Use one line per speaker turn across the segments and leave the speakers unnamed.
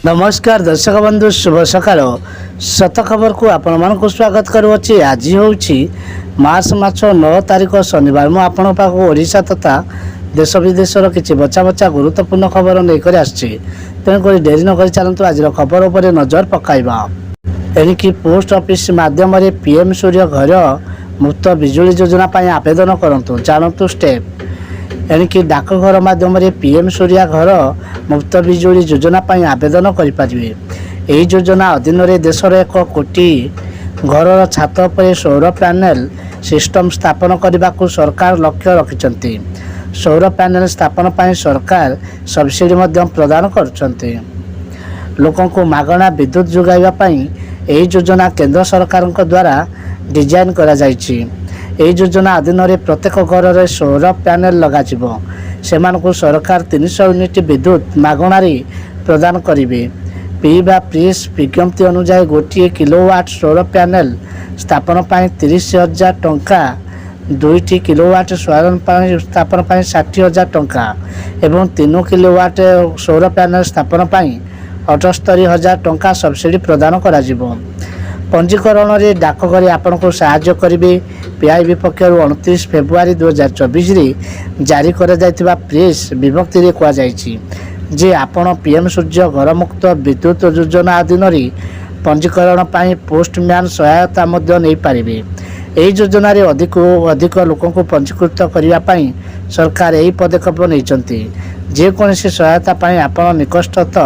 नमस्कार दर्शक बंधु शुभ सकाळ सत खबर को आपण मानक स्वागत करुच्ची। आज हूँ मार्च मास 9 तारिख शनिवार मु आपण पाक ओडिशा तथा देश विदेशर किसी बचा बचा गुरुत्वपूर्ण खबर लेकर आसी। तेणुक डेरी नक चलतु आज खबर उपर नजर पकाइबा। एणिकी पोस्ट ऑफिस माध्यम पीएम सूर्य घर मुक्त बिजुली योजना आवेदन करंतु जानतु स्टेप। एणिकी डाकघर माध्यम पीएम सूर्य घर मुक्त बिजुली योजना आवेदन करें। यह योजना अधीन देशर 1 कोटी घर छात पर सौर पैनल सिस्टम स्थापन करने को सरकार लक्ष्य रखिंट। सौर पैनल स्थापन पर सरकार सब्सिडी प्रदान कर लोकों को मागणा विद्युत जोगाइवाई यह योजना केंद्र सरकार द्वारा डिजाइन करा जाइछि। यह योजना अधीन प्रत्येक घर में सौर पैनल लगाजिबो। सेमानकु सरकार 300 यूनिट विद्युत मागणारी प्रदान करिवे। पीवा प्रेस विज्ञप्ति अनुसार गोटे किलोवाट सौर पैनल स्थापन पर 30,000 टंका, 2 किलोवाट स्थापन पर 60,000 टंका एवं 3 किलोवाट सौर पैनल स्थापन पर 78,000 टंका सब्सिडी प्रदान करा जिवो। पंजीकरण में डाकघर आपन को साहाय्य करेंगे। पीआईबी पक्षर 29 फेब्रुआरी 2024 जारी कर प्रेस विभक्ति कहुई जे आपण पीएम सूर्य घर मुक्त विद्युत योजना अधीन पंजीकरण पर पोस्टमैन सहायता नहीं पारे। यह योजन अधिक लोक पंजीकृत करने सरकार यही पदक्षेप नहीं। जेकोसी सहायता आपण निकटस्थ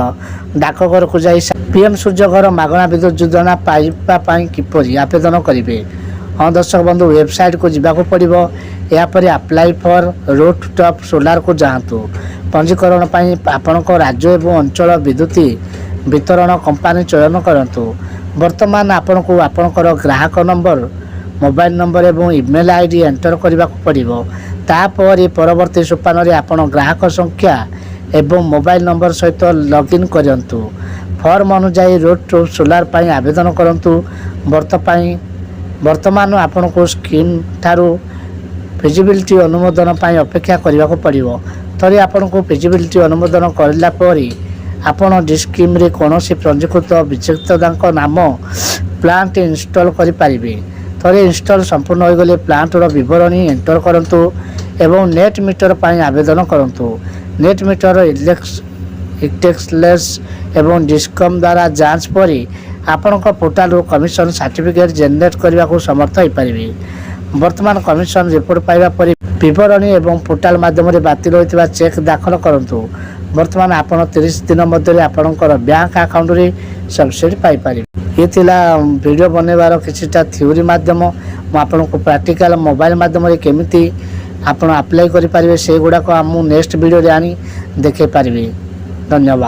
डाकघर को जाई पीएम सूर्य घर मागणा विद्युत योजना पाइबापी किपरि आवेदन करेंगे। हाँ दर्शक बंधु वेबसाइट को जावाक पड़ो। यापर अप्लाई फॉर रूफटॉप सोलार को जातु। पंजीकरण आपण राज्य एवं अंचल विद्युत वितरण कंपानी चयन करूँ। वर्तमान आपण को आपणकर ग्राहक नंबर, मोबाइल नंबर एवं ईमेल आईडी एंटर करने को पड़ो। तापर परवर्ती सोपान आपण ग्राहक संख्या एवं मोबाइल नंबर सहित लॉगिन करंतु। फॉर्म अनुसार रूफटॉप सोलार पर आवेदन करंतु। वर्तमान आपण को स्कीम ठारू फिजिबिलिटी अनुमोदन पर अपेक्षा करने को पड़ो। थरे आपण को फिजिबिलिटी अनुमोदन करला परी आपण डिस्कीम रे कोनोसी पंजीकृत विजेतांक नाम प्लांट इंस्टॉल करि पारिबे। थरे इंस्टॉल संपूर्ण हो गले प्लांटर विवरणी एंटर करंतु एवं नेट मीटर पर आवेदन करंतु। नेट मीटर इलेक्ट्रिकलेस एवं डिस्कम द्वारा जांच परी आपण पोर्टाल कमिशन सर्टिफिकेट जनरेट करने को समर्थ हो पारे। वर्तमान कमिशन रिपोर्ट पाइबा पर विवरणी एवं पोर्टाल माध्यम बातिल होता चेक दाखल करंतु। वर्तमान आपण 30 दिन मध्य आपणकर बैंक अकाउंट रे सब्सिडी पाई पारे। ये थिला वीडियो बनवार किछटा थ्योरी माध्यम आपको प्रैक्टिकल मोबाइल माध्यम केमिति आपण अप्लाई करि पारिबे से गुडा को हम नेक्स्ट वीडियो रे आनी देखे पारिबे। धन्यवाद।